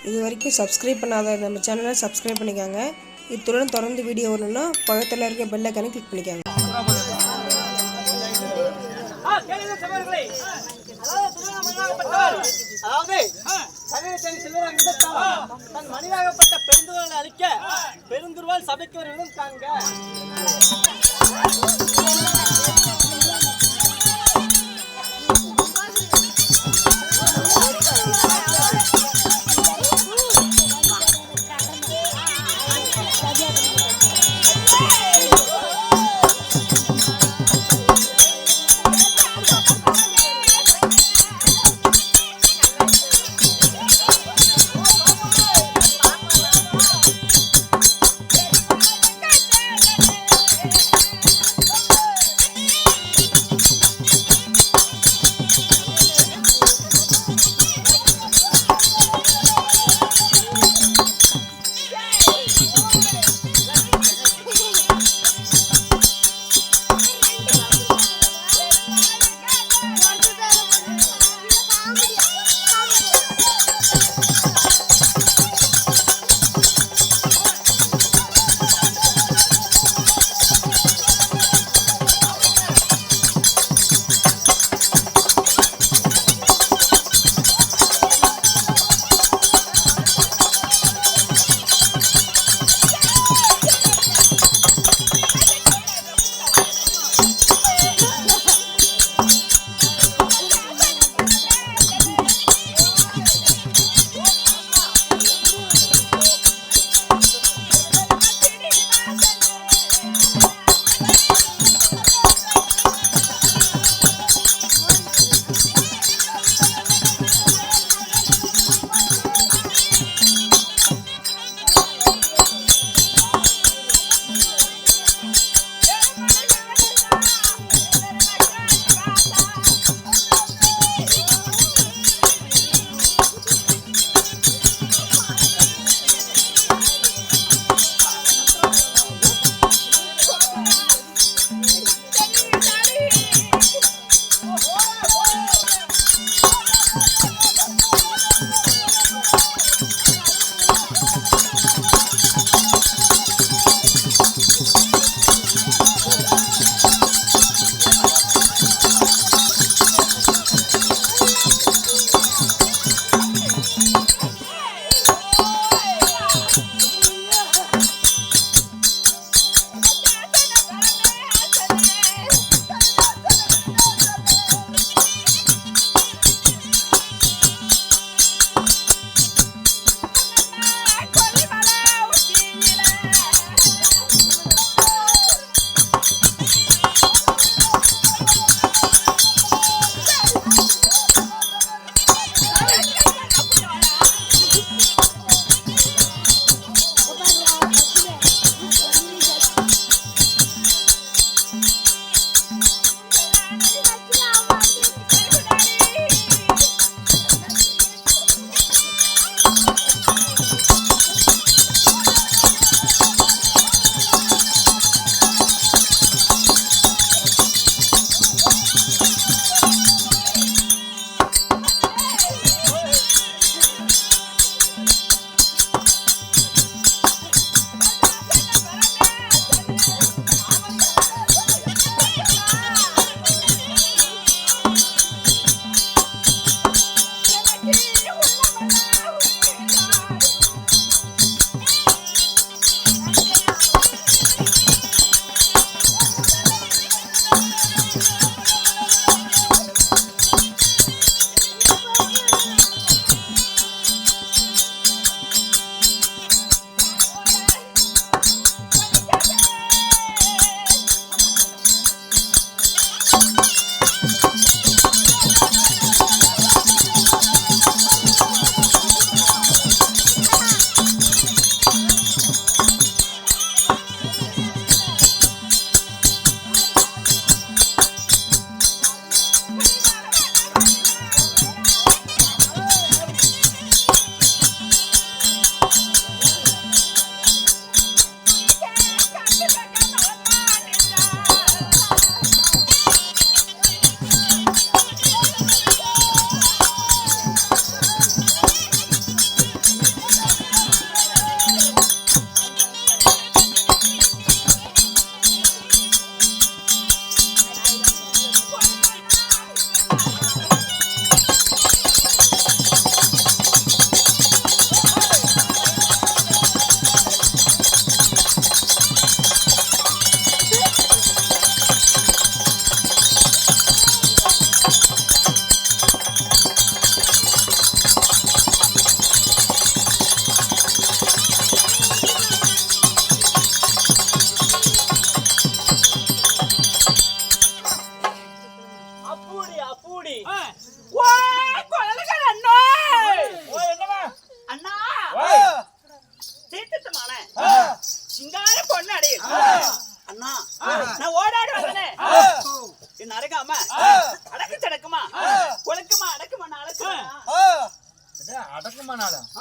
இது வரைக்கும் சப்ஸ்கிரைப் பண்ணாத நம்ம சேனலை சப்ஸ்கிரைப் பண்ணிக்கோங்க. இத்துடன் தொடர்ந்து வீடியோ வரணும்னா பக்கத்தில் இருக்க பெல் ஐகானை கிளிக் பண்ணிக்கோங்க. தன் மனிதாகப்பட்ட பெருந்துருவால் அழிக்க பெருந்துருவால் சபைக்கு வருவதும் காண்க.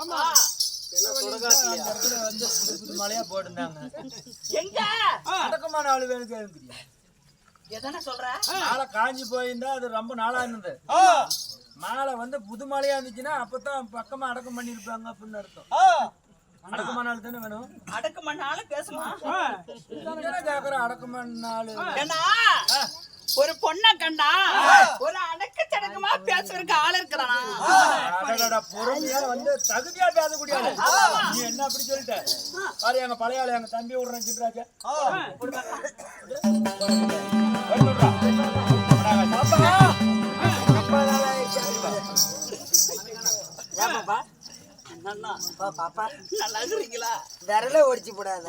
ஆமா என்ன சுடகாட்டுலயா வந்து புது மலையா போட்டுருந்தாங்க. எங்க அடக்கமான ஆளு வேணும் கேளுங்க. எதனா சொல்ற மாலை காஞ்சி போயிருந்தா அது ரொம்ப நாளா இருந்தது. மாலை வந்து புது மலையா இருந்துச்சுன்னா அப்பதான் பக்கமா அடக்கம் பண்ணிருப்பாங்க அப்படின்னு அர்த்தம். அடக்கமான ஆளு தானே வேணும். அடக்கமானாலும் பேசுமா என்ன கேக்குற அடக்கமான ஆளு? ஏன்னா ஒரு பொண்ணை கண்டா ஒரு அடக்க சடக்கமா பேசுறதுக்கு ஆள் இருக்கிறானா? பொறுமையா வந்து தகுதியா பேசக்கூடிய ஆளு. நீ என்ன அப்படி சொல்லிட்ட பாரு, எங்க பழைய ஆளு எங்க தம்பி விடுறேன் சின்ராஜா. நல்லா இருக்கிறீங்களா? விரல ஒடிச்சு போடாத.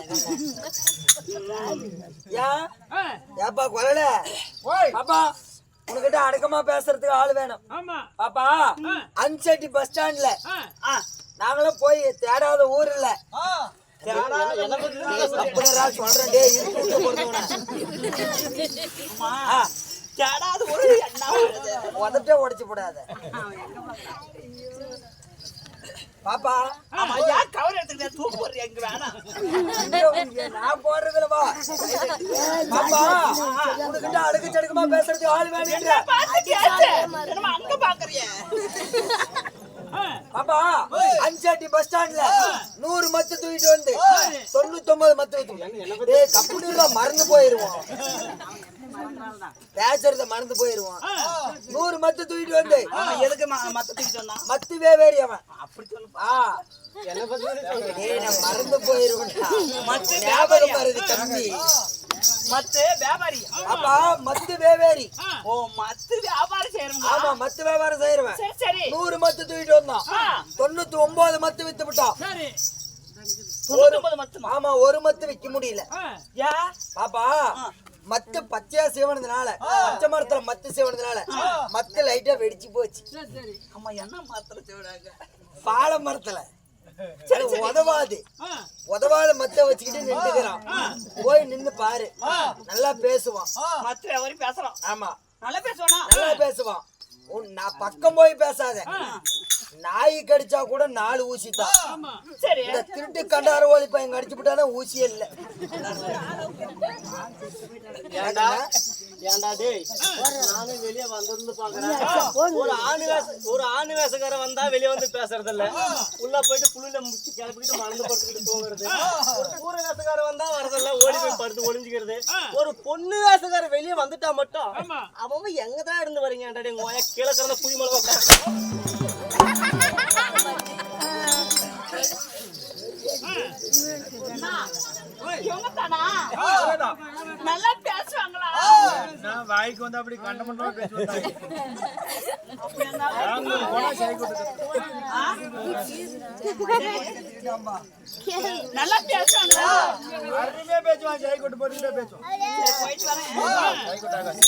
ஏப்பா கொலல பாப்பா, உனக்கிட்ட அடக்கமா பேசுறதுக்கு ஆள் வேணும். பாப்பா, அஞ்சட்டி பஸ் ஸ்டாண்ட்ல நாங்களும் போய் தேடாத ஊர் இல்ல. சொல்றேன் உதட்ட உடைச்சு போடாத பாப்பா. கவர் எடுத்துக்கிட்டே தூக்கு போடுறியா? இங்க வேணாம், நான் போடுறதுலவா பாப்பா. உனக்கிட்ட அடுக்கு சடுக்குமா பேசுறதுக்கு ஆள் வேணும். அங்க பாக்குறிய பாப்பா, அஞ்சாட்டி பஸ் ஸ்டாண்ட்ல 100 மத்து தூக்கிட்டு வந்து 99 மத்து கப்புனு மறந்து போயிருவோம். பேசுறத மறந்து போயிருவோம். 100 மத்து தூக்கிட்டு வந்து எதுக்கு மத்த தூக்கிட்டு வந்தான்? மத்து வேவேரி அவன் அப்படி சொல்லு. மறந்து போயிருவோம். ஞாபகம் வருது தம்பி. மத்து வியாபாரி. அப்பா மத்து வேவேரி. ஓ, மத்து வியாபாரம் செய்யறோம். ஆமா, மத்து வியாபாரம் செய்யறவன். சரி சரி. 100 மத்து தூக்கிட்டு வந்தான். 99 மத்து வித்து விட்டான். 99 மத்து. ஆமா, ஒரு மத்து விக்க முடியல. யா பாப்பா, மத்து பச்சையா சேவனதுனால, பச்சை மரத்துல மத்து சேவனதுனால மத்து லைட்டா வெடிச்சு போச்சு. அம்மா என்ன மரத்துல சேவனாங்க? பால மரத்துல உதவாத மத்த வச்சுக்கிட்டு நின்றுக்கிறான். போய் நின்னு பாரு, நல்லா பேசுவான். மத்த வியாபாரி பேசுறான். ஆமா, நல்லா பேசுவானா? நல்லா பேசுவான். நான் பக்கம் போய் பேசாத. நாய் கடிச்சா கூட 4 ஊசி தான். சரி, இந்த திருட்டு கண்டார ஓலி பையன் கடிச்சு விட்டாதான் ஊசியே இல்ல. ஏண்டா டேய், நானும் வெளியே வந்திருந்து பாக்குறேன். ஒரு ஆணு வேஷக்காரன் வந்தா வெளியே வந்து பேசுறது இல்ல, உள்ள போயிட்டு புள்ளில முடிச்சு கிளப்பிட்டு மறந்து படுத்துக்கிட்டு தூங்குறது. ஒரு பூர வேஷக்காரன் வந்தா வரதில்ல, ஓடி போய் படுத்து ஒளிஞ்சுக்கிறது. ஒரு பொண்ணு வேஷக்காரன் வெளியே வந்துட்டா மட்டும் அவன் எங்கதான் இருந்து வரீங்க? கீழே கிடந்த புய் மிளகா நல்லா பேசுவாங்களா? வாய்க்கு வந்து அப்படி கண்டமண்டமா பேசுவாங்க. நல்லா பேசுவாங்களா? அருமையா பேசுவான். ஜெயக்கோட்டு போட்டுக்கிட்டே பேசுவான். போயிட்டு வரேன்.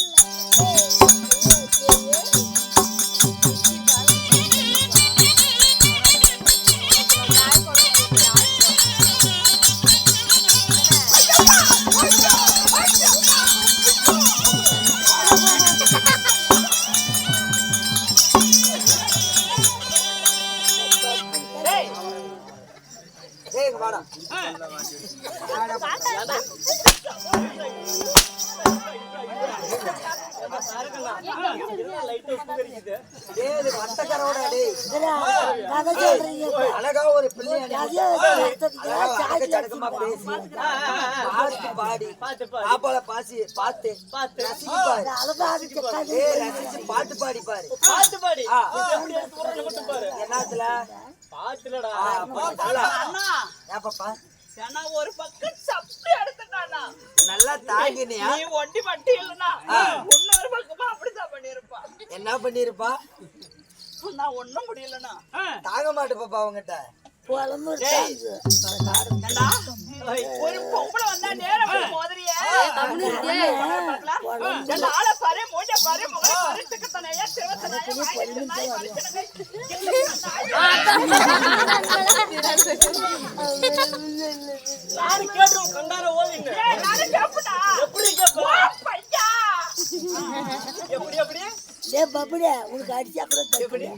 அழகா ஒரு பிள்ளை பாடி பாப்பால பாசி பார்த்து பாட்டு பாடி பாரு. பாத்து பாடி என்னத்துல பாத்துலடா. ஏப்பா ஏன்னா ஒரு பக்கம் சப்பி எடுத்துட்டானா நல்லா தாங்கினியா? நீ ஒண்டி மட்டி இல்லனா இன்னொரு பக்கமா அப்படிதான் பண்ணிருப்பா. என்ன பண்ணிருப்பா? நான் ஒண்ணும் முடியலனா தாங்க மாட்டு பாப்பா அவங்கிட்ட. ஒரு பொம்பளை வந்தா நேரம் மோதிரியே ஆளை பாரு, மூஞ்ச பாரு, முகை பாரு, திக்கத்தனையா திருவத்தனையா யாரு கேட்டுரும் கண்டார ஓவிங்க எப்படி கேப்பா எப்படி எப்படி டேய் பப்புடே உனக்கு அடிச்சா கூட எப்படி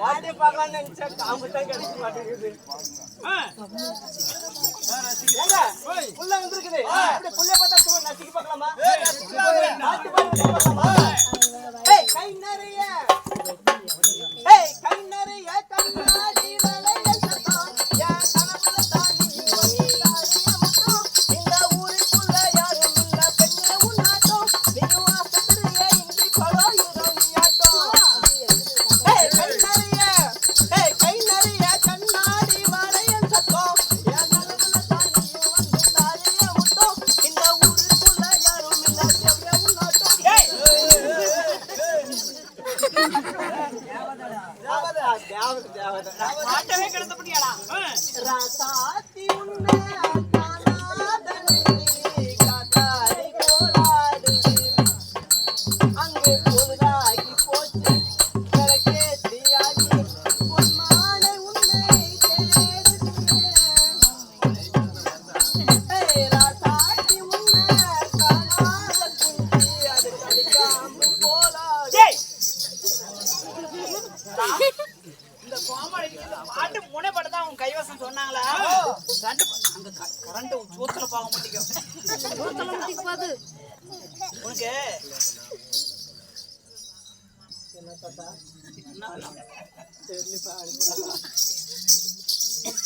வாட்டி பார்க்கலாம்னு நினைச்சா காம்பு தான் கிடைக்க மாட்டேங்குது. ஏங்க, புள்ள வந்திருக்குது. அப்படியே புள்ளைய பார்த்தா சும்மா நசுக்கி பார்க்கலாமா? நாட்டு பாருங்க பார்க்கலாமா? ஏய், கை நிறைய கண்ணாடி வளையல் சத்தம். என் கனவுல தாண்டி இந்த ஊருக்குள்ள யாரும் இல்ல பெண்ணே உன்னாட்டம். நீயும் ஆசைப்படுறிய இன்றி பழகுறோம் நீயாட்டம். கை நிறைய கண்ணாடி வளையல் சத்தம். என் கனவுல தாண்டியும் வந்து தாரிய முட்டம். இந்த ஊருக்குள்ள யாரும் இல்ல பெண்ணே உன்னாட்டம். ஆட்டமே கிடந்தபடியாடா ராசாத்தி உன்னை காணாதனி காத்தாடி போராடு. அங்கு பொழுதாகி போச்சு விளக்கேத்தியாகி பொன்மானை உன்னை தேடுகிறேன். ராசாத்தி உன்னை காணாத குஞ்சி அது கடிக்காம போராடு. இந்த கோமாளிக்கு இந்த பாட்டு முனைப்படத்தான் உன் கைவசம் சொன்னாங்களா ரெண்டு அங்க கரண்ட் சூத்துல பார்க்க மாட்டேங்கும் உனக்கு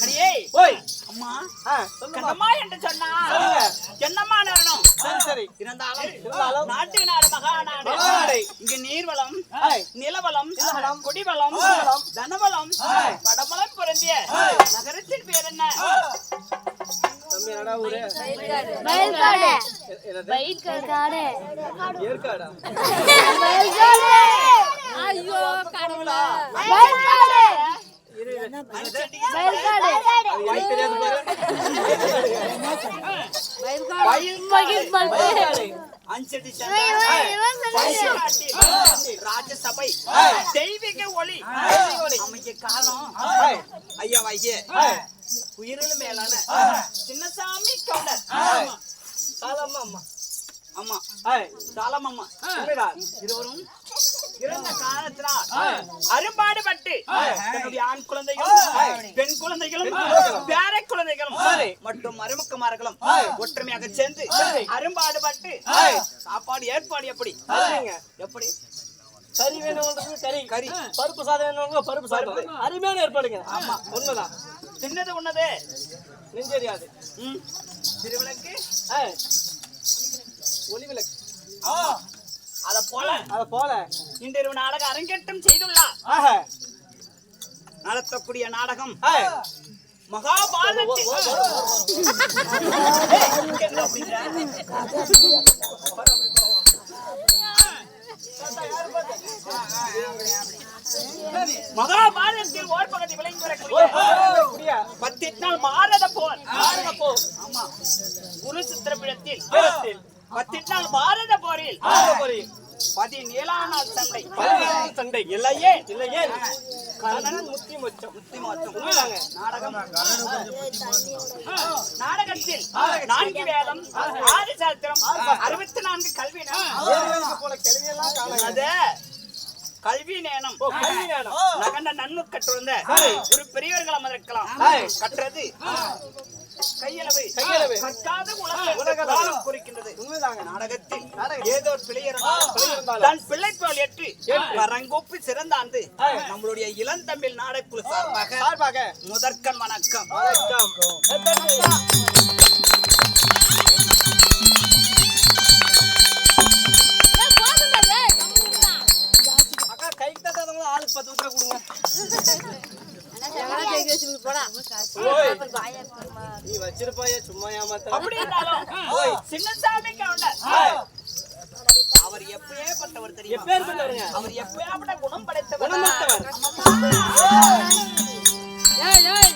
அடியே ஓய் அம்மா சொல்லுமா. கண்ணம்மா என்று சொன்னா என்னம்மா நடனம் சரி இருந்தாலும் நாட்டு நாடு மகாநாடு மகாநாடு. இங்க நீர்வளம் ஏய். நிலவளம் நிலவளம், குடிவளம் குடிவளம், தனவளம் வடமலம் பொருந்திய நகரத்தின் பேர் என்ன தம்பி நடா ஊரு வயல்காடு என்னது வயல்காடு ஏற்காடா வயல்காடு ஐயோ கடவுளா வயல்காடு வயல்காடு அது எனக்கு தெரியாது பாரு. வயல்காடு அஞ்சடி சண்டை ராஜசபை தெய்வீக ஒளி அமைக்க காரணம் ஐயா வைய உயிரில மேலான சின்னசாமி கவுண்டர் சாலம்மா அம்மா அம்மா ஏய் சாலமம்மா உண்மைடா. இருவரும் இறந்த காரணத்தினால் அரும்பாடுபட்டு தன்னுடைய ஆண் குழந்தைகளும் பெண் குழந்தைகளும் பேர குழந்தைகளும் மற்றும் மருமக்குமார்களும் ஒற்றுமையாக சேர்ந்து அரும்பாடுபட்டு சாப்பாடு ஏற்பாடு எப்படி சரிங்க. எப்படி கறி வேணும்ன்றது கறி பருப்பு சாதம் வேணும்ங்க பருப்பு சாதம் அருமையான ஏற்பாடுங்க. ஆமா உண்மைதான். தின்னது உண்ணது நெஞ்செரியாது. திருவிளக்கு ஒளி விளக்கு அத போல இன்றிரவு நாடக அரங்கேற்றம் செய்துள்ளார் ஆஹா நடத்தக்கூடிய நாடகம் ஏய் மகாபாரதத்தில் மகாபாரதத்தில் ஓர் பகுதி விளங்கி வரக்கூடிய 18 நாள் பாரத போர் ஆமா குரு சித்திரபீடத்தில் 18 நாள் பாரத போரில் 17 நாள் சண்டை இல்லையே கண்ணன் முத்தி மொச்சம் நாடகம் நாடகத்தில் 4 வேதம் 6 சாஸ்திரம் 64 கல்வி போல கிளவியெல்லாம் காணாங்க. அது கல்வி நேனம் நகண்ட நன்னு கற்றுள்ள ஒரு பெரியவர்கள் அமர்க்கலாம் கற்றது கையளவு கற்காத உலகம் குறிக்கின்றது. நாடகத்தில் ஏதோ ஒரு பிழை இருந்தாலும் தன் பிள்ளை போல் ஏற்று கரங்கொப்பி சிறந்தாந்து நம்மளுடைய இளந்தமிழ் நாடக்குழு சார்பாக முதற்கண் வணக்கம். அக்கா கைக்கு தட்டாதவங்க ஆளுக்கு 10 ஊத்துற கொடுங்க. நீ வச்சிருப்பாய சும்மா ஏமாத்த. அப்படி இருந்தாலும் சின்னசாமி கவுண்டர் அவர் எப்பேற்பட்டவர் தெரியுமா? எப்பேற்பட்டவருங்க? அவர் எப்பேற்பட்ட குணம் படைத்தவர். குணமற்றவர். ஏய் ஏய்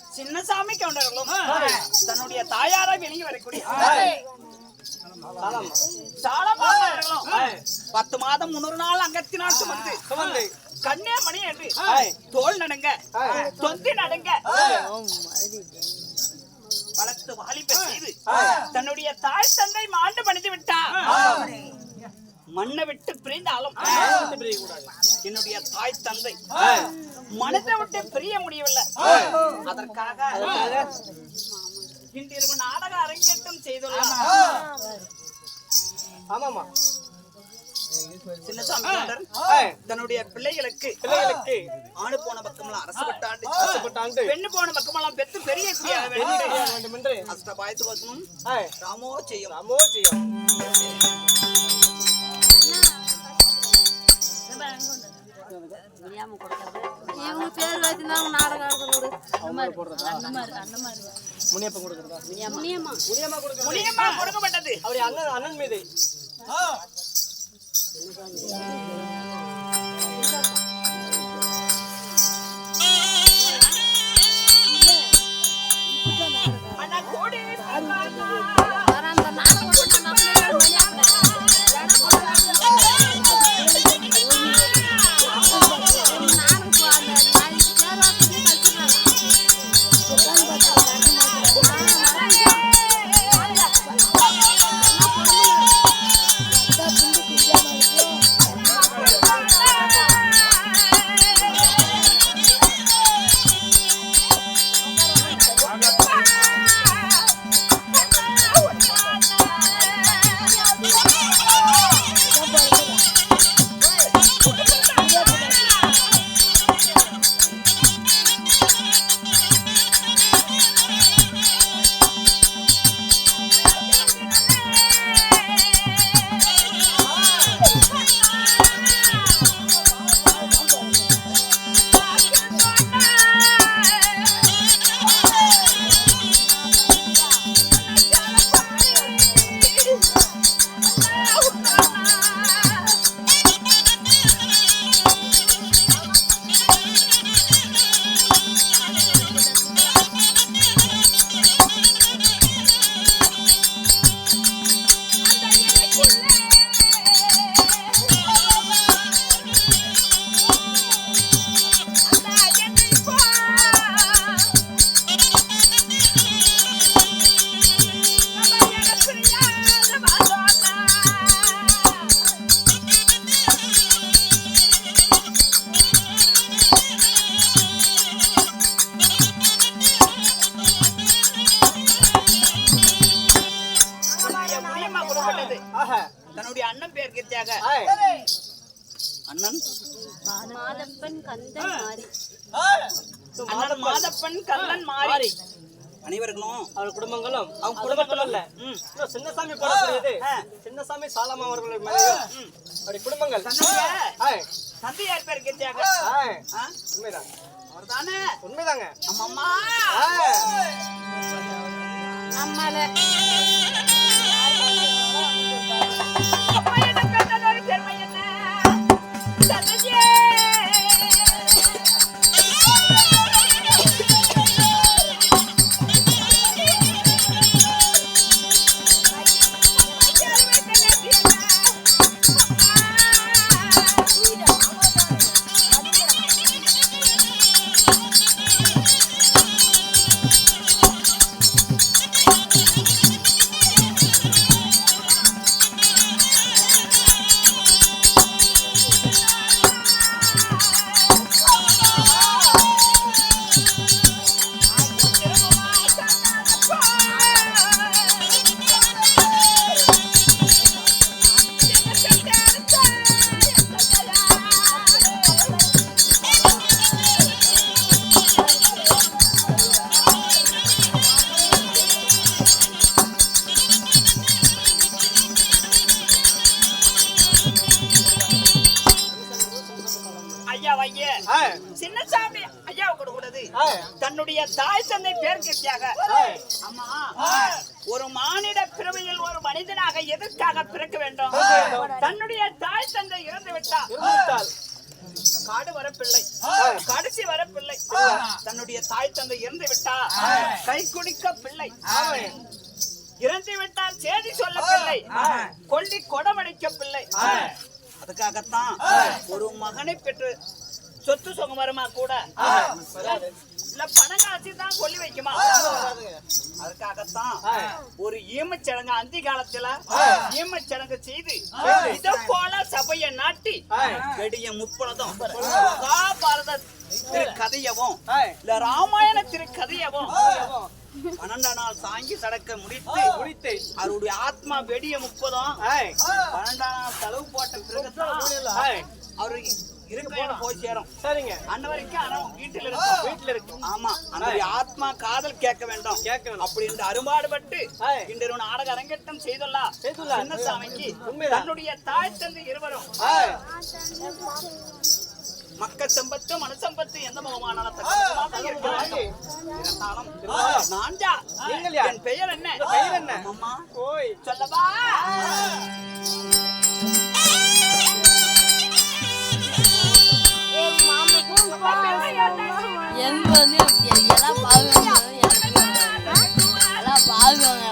சின்னசாமி கவுண்டர்களும் தன்னுடைய தாயாரை வெளியே வரக்கூடிய சாலமாவர்களும் 10 மாதம் 300 நாள் அங்கத்தினால் சுமந்து கண்ணே மணி என்று தோல் நடுங்க தொந்தி நடுங்க வளர்த்து வாலிப செய்து தன்னுடைய தாய் தந்தை மாண்டு பணிந்து விட்டார். மண்ணை விட்டு பிரிந்தாலும் என்னுடைய தாய் தந்தை மனதை விட்டு பிரிய முடியவில்லை. அதற்காக இன்றிரவு நாடக அரங்கேற்றம் செய்துள்ளார். ஆமாமா சின்னசாமி கவுண்டர் தன்னுடைய பிள்ளைகளுக்கு ஆணு போன பக்கமெல்லாம் அரசப்பட்டாண்டு பெண்ணு போன பக்கமெல்லாம் பெத்து பெரிய குடியாக வேண்டும் என்று அஷ்டபாயத்து வசனம் ராமோ செய்யும். இவங்க பேர் வச்சிருந்தாங்க நாடகம் முனியம்மா கொடுக்கப்பட்டது அவருடைய அண்ணன் மீது அண்ணா கோடி மாதப்பன் கந்தன் மாறி அண்ணன் மாதப்பன் கல்லன் மாறி அனைவர்களும் அவர் குடும்பங்களும் அவங்க குடும்பத்துல இல்ல சின்னசாமி போடக்கூடியது சின்னசாமி சாலமா அவர்களுடைய மனைவியும் அவருடைய குடும்பங்கள் தந்தையார் பேர் கேட்டியாக உண்மைதான் அவர்தானே உண்மைதாங்க அம்மம்மா அம்மால பெருமை என்ன தந்தையே சின்னசாமி ஐயா கொடுக்கூடாது தன்னுடைய தாய் தந்தை பேர் கேட்டியாக அம்மா ஒரு மானிட பிறவியில் ஒரு மனிதனாக எதற்காக பிறக்க வேண்டும் தன்னுடைய தாய் தந்தை இறந்து விட்டால் காடு வர பிள்ளை கடைசி வர பிள்ளை தன்னுடைய தாய் தந்தை இறந்து விட்டா கை குடிக்க பிள்ளை இறந்து விட்டால் செய்தி சொல்ல பிள்ளை கொல்லி கொடமடிக்க பிள்ளை அதுக்காகத்தான் ஒரு மகனை பெற்று சொத்து சுகமரமா கூட இல்ல பணம் காட்சி தான் கொல்லி வைக்குமா அதுக்காகத்தான் ஒரு ஈமச்சடங்கு அந்தி காலத்துல ஈமச்சடங்கு செய்து இதை போல சபையை நாட்டி வெடிய முப்பளதும் மகாபாரத திருக்கதையவும் இல்ல ராமாயண திருக்கதையவும் 12 நாள் சாங்கி சடக்க முடித்து அவருடைய ஆத்மா வெடிய 30 12 நாள் செலவு போட்ட பிறகுதான் அவருக்கு இருக்கையில போய் சேரும் சரிங்க அன்ன வரைக்கும் வீட்டுல இருக்கும் ஆமா அந்த ஆத்மா காதல் கேட்க வேண்டும் அப்படி என்று அரும்பாடுபட்டு இன்று நாடக அரங்கேற்றம் செய்துள்ளார் சின்னசாமிக்கு தன்னுடைய தாய் தந்தை இருவரும் மக்கள் சம்பத்து மனசம்பத்து எந்த முகமான என் பெயர் என்ன அம்மா சொல்லவா எனக்கு வந்து எல்லாம் பாக்குவாங்க எல்லாம் பாக்குவாங்க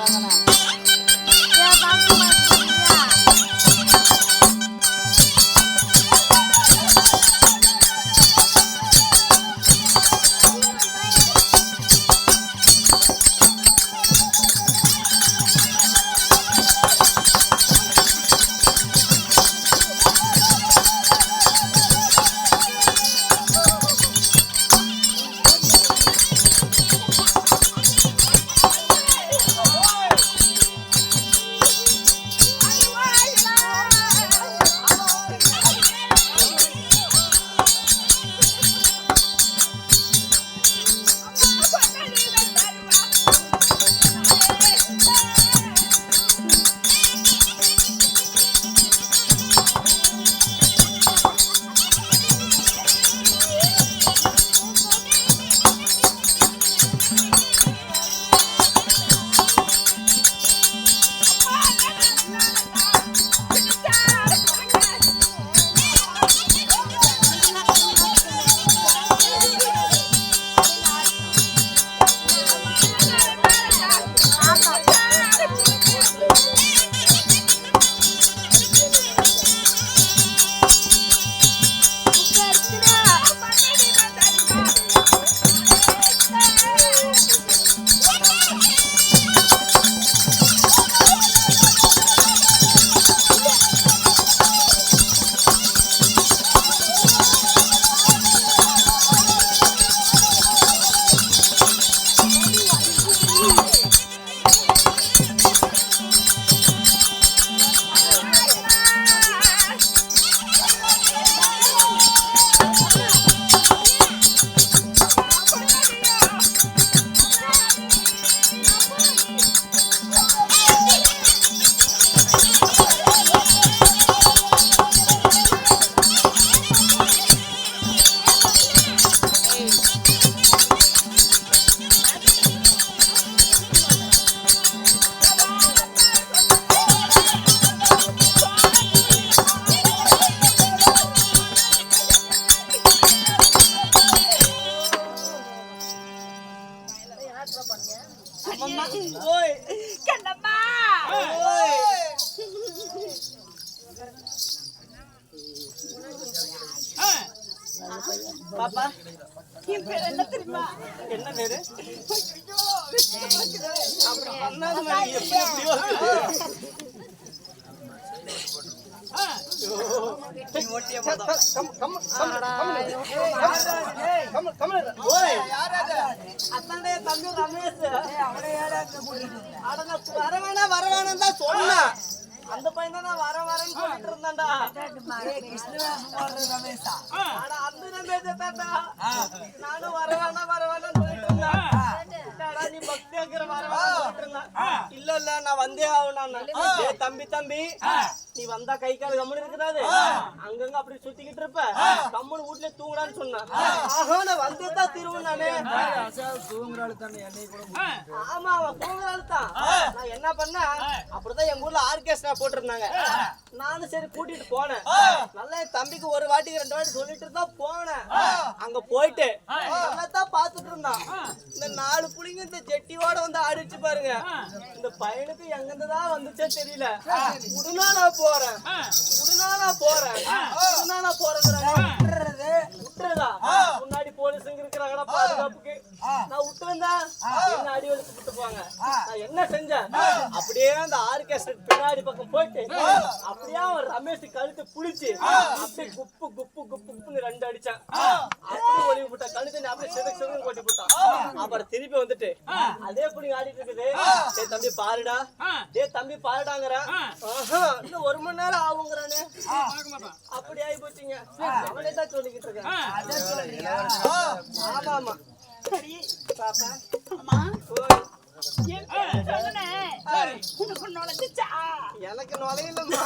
ஓய் கண்ணம்மா ஓய் பாப்பா என் பேர் என்ன தெரியுமா? என்ன பேரு? அப்படி பண்ணாத மாதிரி எப்படி எப்படியோ இருக்குது. அத்தாண்டே தம்பி ரமேஷ் வரவேணாம் தான் சொன்னேன். அந்த பையன் தான் வரேன்னு சொல்லிட்டு இருந்தான்டா. ஆனா அந்த ரமேஷ் தான்டா நானும் வரவேணாம் சொல்லிட்டு இருந்தேன். நீ பக்தியா இருக்கிற வரவேணாம் சொல்லிட்டு இருந்தேன். இல்ல நான் வந்தே ஆகணும். தம்பி நீ வந்தா கை கால் கம்முன்னு இருக்கிறாது, அங்கங்க அப்படி சுத்திக்கிட்டு இருப்ப, கம்முன்னு வீட்டுல தூங்குடான்னு சொன்னேன். ஆஹா நான் வந்துதான் திரும்ப நானே. ஆமா அவன் தூங்குறாள் தான். நான் என்ன பண்ணேன், அப்படிதான் எங்க ஊர்ல ஆர்கெஸ்ட்ரா போட்டிருந்தாங்க. நானும் சரி கூட்டிட்டு போனேன். நல்லா என் தம்பிக்கு ஒரு வாட்டிக்கு 2 வாட்டி சொல்லிட்டு தான் போனேன். அங்க போயிட்டு தான் பாத்துட்டு இருந்தான். இந்த 4 புள்ளிங்க இந்த ஜெட்டியோட வந்து ஆடிச்சு பாருங்க. இந்த பையனுக்கு எங்கிருந்துதான் வந்துச்சே தெரியல. உடனே நான் போறேன் விட்டுறதா. முன்னாடி போலீஸுங்க இருக்கிறாங்களா பாதுகாப்புக்கு. நான் விட்டுருந்தா என்ன அடி வலிச்சு விட்டு போங்க. நான் என்ன செஞ்சேன், அப்படியே அந்த ஆர்கெஸ்ட்ரா பின்னாடி பக்கம் போயிட்டு அப்படியே அவன் ரமேஷ் கழுத்து புடிச்சு அப்படியே குப்பு குப்பு குப்புன்னு 2 அடிச்சான். அப்படி ஒளிவு போட்டான். கழுத்து அப்படியே செதுக்கு கொட்டி போட்டான். அப்புறம் திருப்பி வந்துட்டு அதே புடி ஆடிட்டு இருக்குது. தம்பி பாருடா, தம்பி பாருடாங்கிறேன். இன்னும் 1 மணி நேரம் ஆகுங்கிறானே. அப்படி ஆகி போச்சுங்க. அவனே தான் சொல்லிக்கிட்டு இருக்கேன். ஆமா சரி பாப்பா அம்மா ஓய் என் பேர் சொன்னேன். உனக்கு நுழைஞ்சிச்சா? எனக்கு நுழையிலம்மா.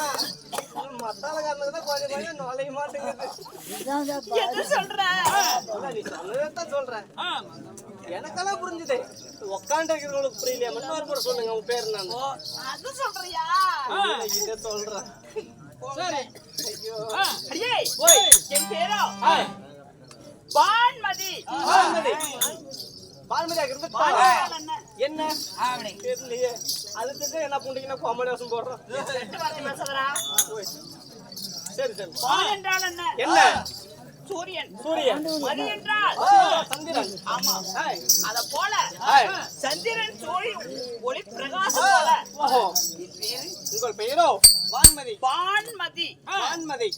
மத்தாலக்காரனுக்கு தான் கொஞ்சம் நுழைய மாட்டேங்குது. என்ன சொல்ற? நீ சொன்னதான் சொல்றேன். எனக்கெல்லாம் புரிஞ்சுது. உட்காந்து இருக்கிறவங்களுக்கு புரியலையா? இன்னொரு முறை சொல்லுங்க உங்க பேர் நான். அது சொல்றியா? இதை சொல்றேன். சரி. ஐயோ அடியே ஓய் என் பேரோ பான்மதி. பால்மதியாக இருந்து என்ன தெரியலையே. அதுக்கு என்ன புண்டிங்கன்னா கோமடி வாசம் போடுறோம். சரி சரி. பால் என்றால் என்ன? என்ன? சூரியன். மதி என்றால் சந்திரன். ஆமா. அத போல சந்திரன் சூரியன் ஒளி பிரகாசம் போல. ஓஹோ. உங்கள் பெயரோ வான்மதி. பான்மதி.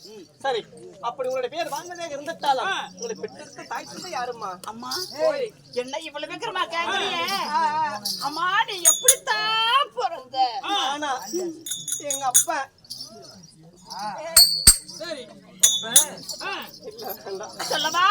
சரி. அப்படி உங்களுடைய பேர் வான்மதியாக இருந்துட்டாலும் உங்களை பெற்றெடுத்த தாய் தந்தை யாரும்மா? அம்மா என்ன இவ்வளவு விக்கிரமா கேக்குறியே? அம்மா நீ எப்படித்தான் பிறந்த? ஆனா எங்க அப்பா சரி சொல்லவா?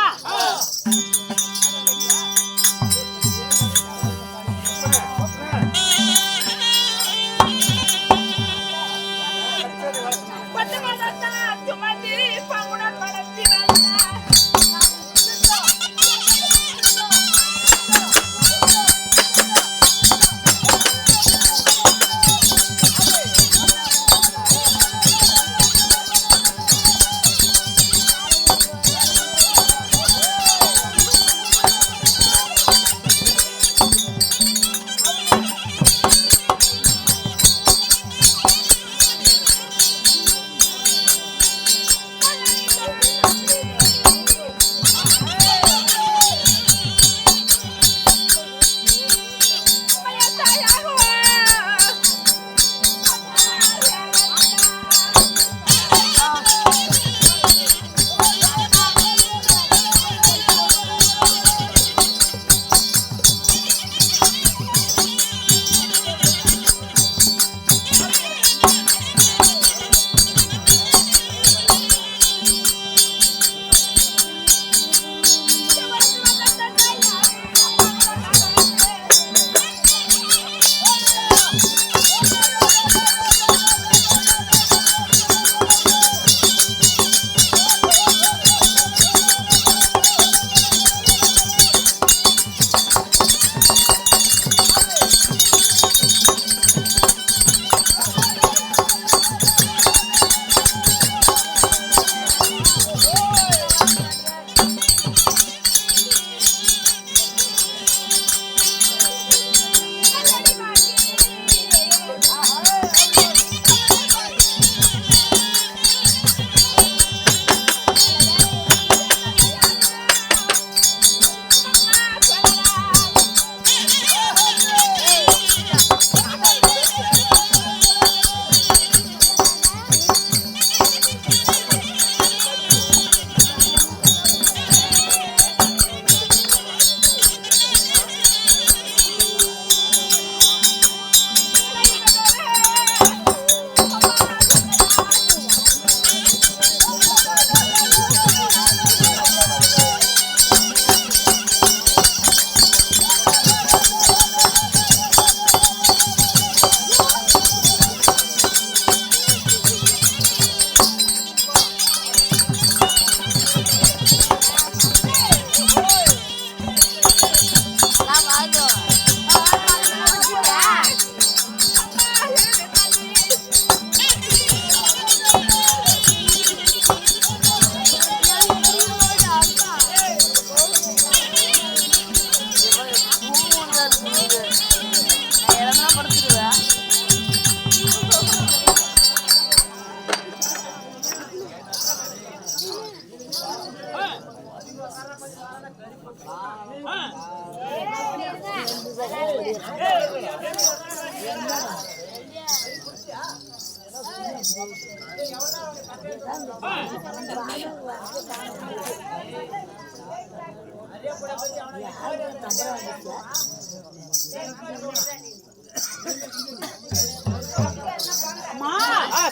இடமா படுத்துடுவேன்.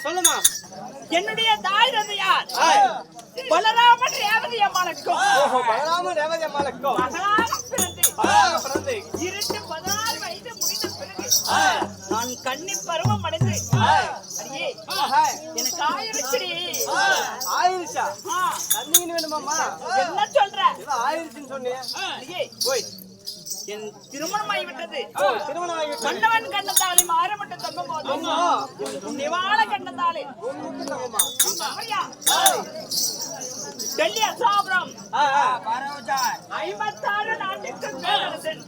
சொல்லுமா. என்னுடைய தாய் தந்தை யார்? பலராமன் ரேவதி அம்மாளுக்கும் பலராமன் ரேவதி அம்மாளுக்கும் மகளாக பிறந்து பிறந்து 16 வயது முடிந்த பிறகு நான் கன்னி பருவம் அடைந்து அடியே எனக்கு ஆயிருச்சுடி. ஆயிருச்சா? தண்ணீன்னு வேணுமாம்மா? என்ன சொல்ற? ஆயிருச்சுன்னு சொன்னேன். அடியே போய் என் திருமணமாகி விட்டது. திருமணம் ஆகிவிட்டது. கண்ணவன் கண்ணத்தாலே மாறமட்டு தங்கும் போது நிவாள கண்ணத்தாலே டெல்லி அசாபுரம் 56 நாட்டுக்கு பேரரசன்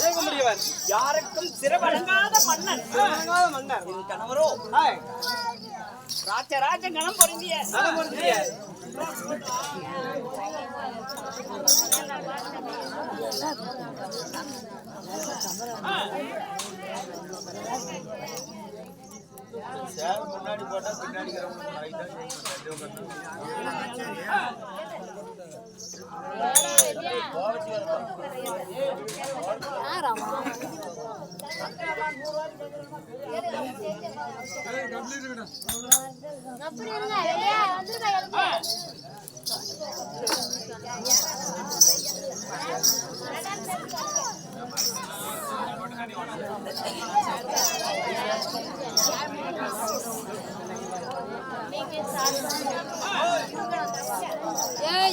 வேக முடியவர் யாருக்கும் சிறவடங்காத மன்னன் மன்னர் என் கணவரோ ராஜராஜ கணம் பொருந்திய முன்னாடி போட்டா பின்னாடி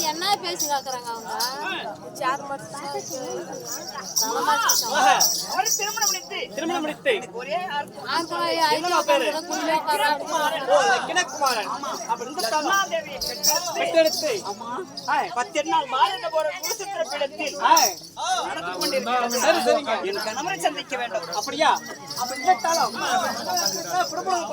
என்ன பேசி காக்குறாங்க அவங்க திருமணம் முடித்து ஒரே கிணக்குமாரன் கருணாதேவியை பெற்றெடுத்து 10 நாள் மாறின போற குருசத்திர பீடத்தில் நடந்து கொண்டிருக்கிறது. சரி சரிங்க. என் கணவரை சந்திக்க வேண்டும். அப்படியா? அப்ப இந்த காலம் பிரபலம்